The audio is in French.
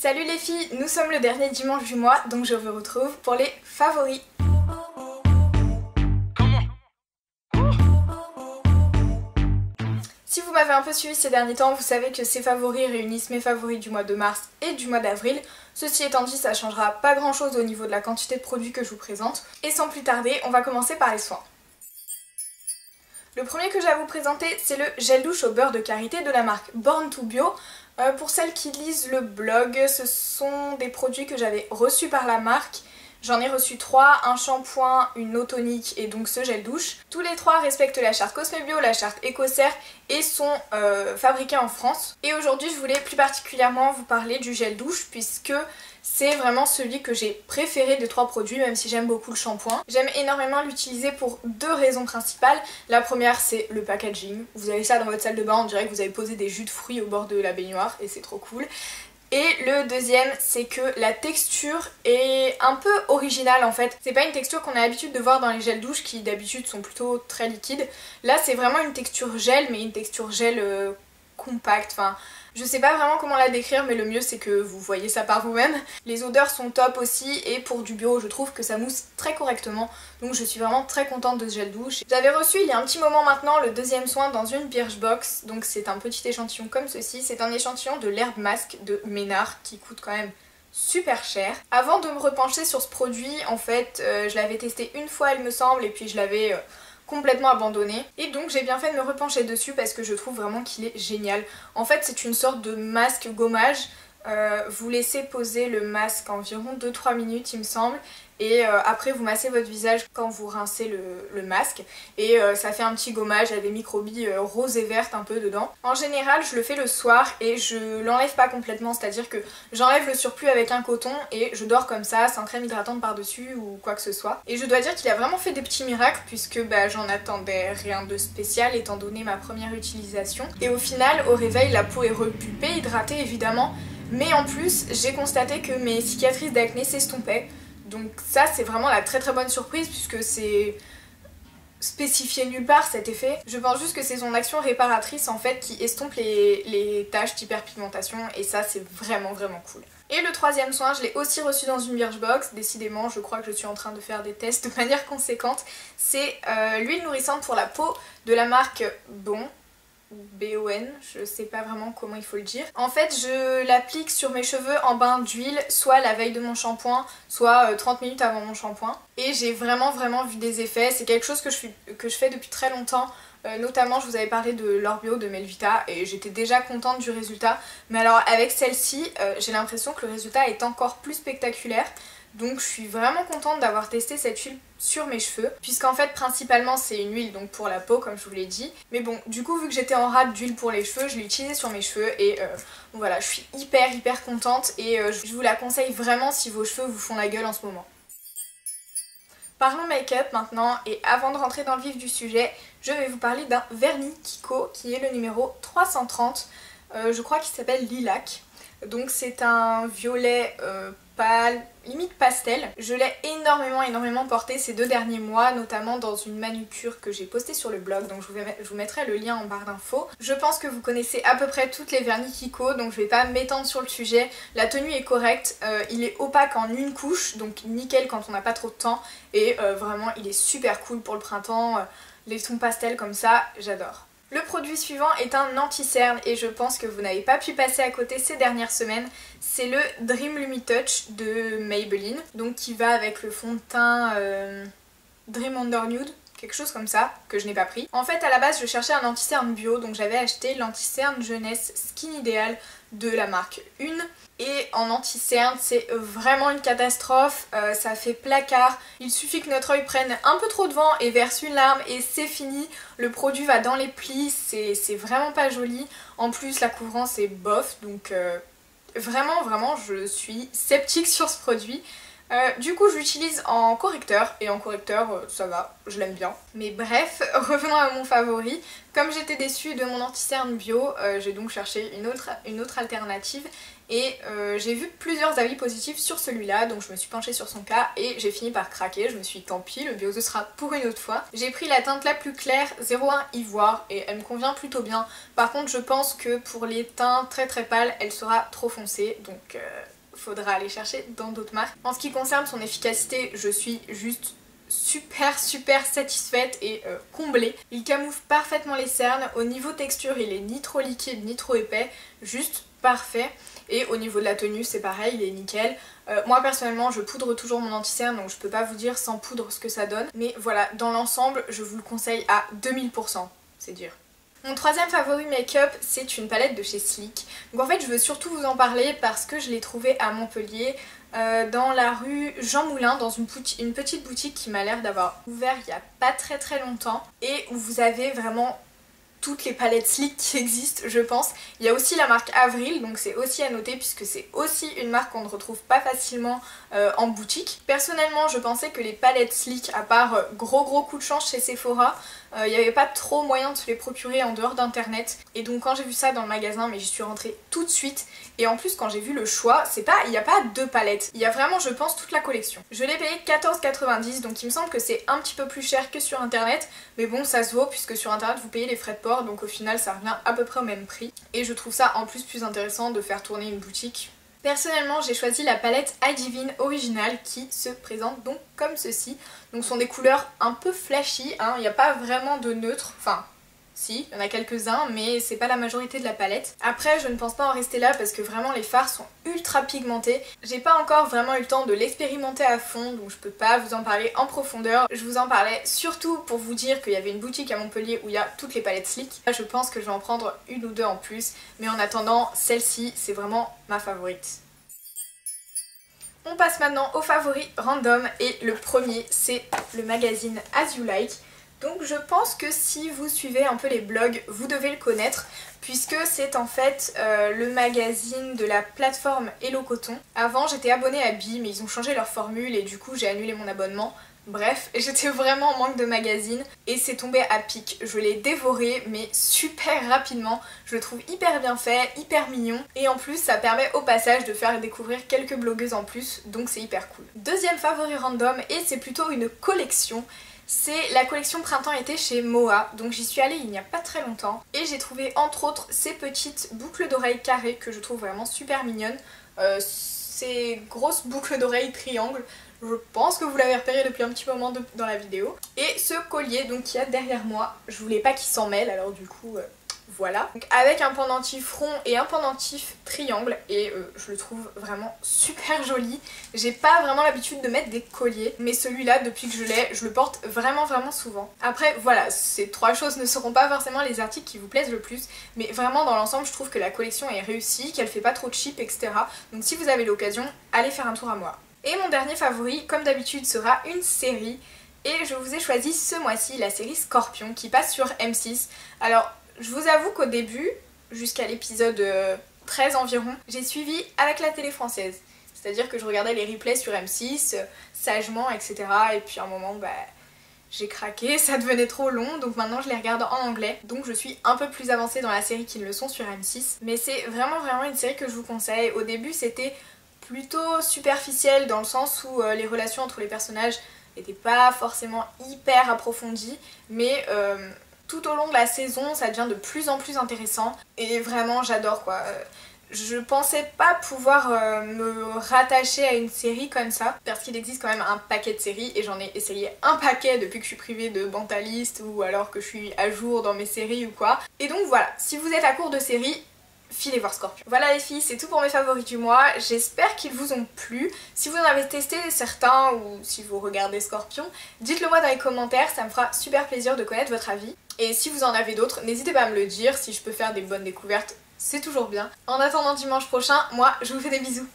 Salut les filles, nous sommes le dernier dimanche du mois, donc je vous retrouve pour les favoris. Si vous m'avez un peu suivi ces derniers temps, vous savez que ces favoris réunissent mes favoris du mois de mars et du mois d'avril. Ceci étant dit, ça changera pas grand chose au niveau de la quantité de produits que je vous présente. Et sans plus tarder, on va commencer par les soins. Le premier que j'ai à vous présenter, c'est le gel douche au beurre de karité de la marque Born to Bio. Pour celles qui lisent le blog, ce sont des produits que j'avais reçus par la marque. J'en ai reçu 3, un shampoing, une eau tonique et donc ce gel douche. Tous les 3 respectent la charte Cosmebio, la charte Ecocert et sont fabriqués en France. Et aujourd'hui je voulais plus particulièrement vous parler du gel douche puisque c'est vraiment celui que j'ai préféré des 3 produits, même si j'aime beaucoup le shampoing. J'aime énormément l'utiliser pour 2 raisons principales. La première, c'est le packaging. Vous avez ça dans votre salle de bain, on dirait que vous avez posé des jus de fruits au bord de la baignoire et c'est trop cool. Et le deuxième, c'est que la texture est un peu originale en fait. C'est pas une texture qu'on a l'habitude de voir dans les gels douche qui d'habitude sont plutôt très liquides. Là c'est vraiment une texture gel, mais une texture gel compacte. Enfin, je sais pas vraiment comment la décrire, mais le mieux c'est que vous voyez ça par vous-même. Les odeurs sont top aussi et pour du bio je trouve que ça mousse très correctement. Donc je suis vraiment très contente de ce gel douche. J'avais reçu il y a un petit moment maintenant le deuxième soin dans une Birchbox. Donc c'est un petit échantillon comme ceci. C'est un échantillon de l'herbe masque de Ménard qui coûte quand même super cher. Avant de me repencher sur ce produit, en fait je l'avais testé une fois il me semble et puis je l'avais complètement abandonné et donc j'ai bien fait de me repencher dessus parce que je trouve vraiment qu'il est génial. En fait c'est une sorte de masque gommage, vous laissez poser le masque environ 2-3 minutes il me semble et après vous massez votre visage quand vous rincez le masque et ça fait un petit gommage, il y a des microbilles roses et vertes un peu dedans. En général je le fais le soir et je l'enlève pas complètement, c'est à dire que j'enlève le surplus avec un coton et je dors comme ça sans crème hydratante par dessus ou quoi que ce soit. Et je dois dire qu'il a vraiment fait des petits miracles puisque j'en attendais rien de spécial étant donné ma première utilisation. Et au final au réveil la peau est repulpée, hydratée évidemment, mais en plus j'ai constaté que mes cicatrices d'acné s'estompaient. Donc ça c'est vraiment la très bonne surprise puisque c'est spécifié nulle part cet effet. Je pense juste que c'est son action réparatrice en fait qui estompe les taches d'hyperpigmentation et ça c'est vraiment cool. Et le troisième soin, je l'ai aussi reçu dans une Birchbox, décidément je crois que je suis en train de faire des tests de manière conséquente. C'est l'huile nourrissante pour la peau de la marque Bon. BON, je sais pas vraiment comment il faut le dire. En fait je l'applique sur mes cheveux en bain d'huile, soit la veille de mon shampoing, soit 30 minutes avant mon shampoing. Et j'ai vraiment vu des effets, c'est quelque chose que je fais depuis très longtemps. Notamment je vous avais parlé de l'Orbio de Melvita et j'étais déjà contente du résultat. Mais alors avec celle-ci, j'ai l'impression que le résultat est encore plus spectaculaire. Donc je suis vraiment contente d'avoir testé cette huile sur mes cheveux, puisqu'en fait principalement c'est une huile donc pour la peau comme je vous l'ai dit. Mais bon, du coup vu que j'étais en rate d'huile pour les cheveux, je l'ai utilisée sur mes cheveux et voilà, je suis hyper contente et je vous la conseille vraiment si vos cheveux vous font la gueule en ce moment. Parlons make-up maintenant et avant de rentrer dans le vif du sujet, je vais vous parler d'un vernis Kiko qui est le numéro 330, je crois qu'il s'appelle Lilac. Donc c'est un violet pâle, limite pastel. Je l'ai énormément porté ces 2 derniers mois, notamment dans une manucure que j'ai postée sur le blog, donc je vous mettrai le lien en barre d'infos. Je pense que vous connaissez à peu près toutes les vernis Kiko, donc je vais pas m'étendre sur le sujet. La tenue est correcte, il est opaque en une couche, donc nickel quand on n'a pas trop de temps, et vraiment il est super cool pour le printemps, les tons pastels comme ça, j'adore. Le produit suivant est un anti-cerne et je pense que vous n'avez pas pu passer à côté ces dernières semaines. C'est le Dream Lumi Touch de Maybelline, donc qui va avec le fond de teint Dream Under Nude, quelque chose comme ça, que je n'ai pas pris. En fait à la base je cherchais un anti-cerne bio, donc j'avais acheté l'anti-cerne jeunesse Skin Ideal de la marque Une. Et en anti-cerne c'est vraiment une catastrophe, ça fait placard, il suffit que notre œil prenne un peu trop de vent et verse une larme et c'est fini, le produit va dans les plis, c'est vraiment pas joli, en plus la couvrance est bof, donc vraiment je suis sceptique sur ce produit. Du coup je l'utilise en correcteur et en correcteur ça va, je l'aime bien. Mais bref, revenons à mon favori. Comme j'étais déçue de mon anti-cerne bio, j'ai donc cherché une autre alternative et j'ai vu plusieurs avis positifs sur celui-là, donc je me suis penchée sur son cas et j'ai fini par craquer. Je me suis dit tant pis, le bio ce sera pour une autre fois. J'ai pris la teinte la plus claire 01 Ivoire et elle me convient plutôt bien. Par contre je pense que pour les teints très très pâles elle sera trop foncée, donc faudra aller chercher dans d'autres marques. En ce qui concerne son efficacité, je suis juste super satisfaite et comblée. Il camoufle parfaitement les cernes, au niveau texture il est ni trop liquide ni trop épais, juste parfait. Et au niveau de la tenue c'est pareil, il est nickel. Moi personnellement je poudre toujours mon anti-cerne, donc je peux pas vous dire sans poudre ce que ça donne. Mais voilà, dans l'ensemble je vous le conseille à 2000%, c'est dire. Mon troisième favori make-up, c'est une palette de chez Sleek. Donc en fait je veux surtout vous en parler parce que je l'ai trouvée à Montpellier, dans la rue Jean Moulin, dans une petite boutique qui m'a l'air d'avoir ouvert il y a pas très longtemps et où vous avez vraiment toutes les palettes Sleek qui existent je pense. Il y a aussi la marque Avril, donc c'est aussi à noter puisque c'est aussi une marque qu'on ne retrouve pas facilement en boutique. Personnellement je pensais que les palettes Sleek, à part gros coup de chance chez Sephora, il n'y avait pas trop moyen de se les procurer en dehors d'internet. Et donc quand j'ai vu ça dans le magasin, mais j'y suis rentrée tout de suite. Et en plus quand j'ai vu le choix, il n'y a pas deux palettes, il y a vraiment je pense toute la collection. Je l'ai payé 14,90 donc il me semble que c'est un petit peu plus cher que sur internet. Mais bon ça se vaut puisque sur internet vous payez les frais de port, donc au final ça revient à peu près au même prix. Et je trouve ça en plus intéressant de faire tourner une boutique. Personnellement j'ai choisi la palette I Divine originale qui se présente donc comme ceci. Donc ce sont des couleurs un peu flashy, hein. Il n'y a pas vraiment de neutre, enfin si, il y en a quelques-uns mais c'est pas la majorité de la palette. Après je ne pense pas en rester là parce que vraiment les fards sont ultra pigmentés. J'ai pas encore vraiment eu le temps de l'expérimenter à fond donc je peux pas vous en parler en profondeur. Je vous en parlais surtout pour vous dire qu'il y avait une boutique à Montpellier où il y a toutes les palettes Sleek. Là je pense que je vais en prendre une ou deux en plus, mais en attendant celle-ci c'est vraiment ma favorite. On passe maintenant aux favoris random et le premier c'est le magazine As You Like. Donc je pense que si vous suivez un peu les blogs, vous devez le connaître puisque c'est en fait le magazine de la plateforme Hello Coton. Avant j'étais abonnée à Bi mais ils ont changé leur formule et du coup j'ai annulé mon abonnement. Bref, j'étais vraiment en manque de magazine et c'est tombé à pic. Je l'ai dévoré mais super rapidement. Je le trouve hyper bien fait, hyper mignon et en plus ça permet au passage de faire découvrir quelques blogueuses en plus, donc c'est hyper cool. Deuxième favori random et c'est plutôt une collection. C'est la collection printemps-été chez Moa, donc j'y suis allée il n'y a pas très longtemps et j'ai trouvé entre autres ces petites boucles d'oreilles carrées que je trouve vraiment super mignonnes. Ces grosses boucles d'oreilles triangles, je pense que vous l'avez repéré depuis un petit moment dans la vidéo. Et ce collier donc qu'il y a derrière moi, je voulais pas qu'il s'en mêle alors du coup voilà. Donc avec un pendentif rond et un pendentif triangle et je le trouve vraiment super joli. J'ai pas vraiment l'habitude de mettre des colliers mais celui-là depuis que je l'ai, je le porte vraiment souvent. Après voilà, ces trois choses ne seront pas forcément les articles qui vous plaisent le plus mais vraiment dans l'ensemble je trouve que la collection est réussie, qu'elle fait pas trop cheap etc. Donc si vous avez l'occasion, allez faire un tour à Moa. Et mon dernier favori comme d'habitude sera une série et je vous ai choisi ce mois-ci la série Scorpion qui passe sur M6. Alors je vous avoue qu'au début, jusqu'à l'épisode 13 environ, j'ai suivi avec la télé française. C'est-à-dire que je regardais les replays sur M6, sagement, etc. Et puis à un moment, j'ai craqué, ça devenait trop long, donc maintenant je les regarde en anglais. Donc je suis un peu plus avancée dans la série qu'ils le sont sur M6. Mais c'est vraiment une série que je vous conseille. Au début, c'était plutôt superficiel dans le sens où les relations entre les personnages n'étaient pas forcément hyper approfondies, mais tout au long de la saison ça devient de plus en plus intéressant et vraiment j'adore quoi. Je pensais pas pouvoir me rattacher à une série comme ça parce qu'il existe quand même un paquet de séries et j'en ai essayé un paquet depuis que je suis privée de Bantalist ou alors que je suis à jour dans mes séries ou quoi. Et donc voilà, si vous êtes à court de séries, filez voir Scorpion. Voilà les filles, c'est tout pour mes favoris du mois. J'espère qu'ils vous ont plu. Si vous en avez testé certains ou si vous regardez Scorpion, dites-le moi dans les commentaires, ça me fera super plaisir de connaître votre avis. Et si vous en avez d'autres, n'hésitez pas à me le dire, si je peux faire des bonnes découvertes, c'est toujours bien. En attendant dimanche prochain, moi je vous fais des bisous.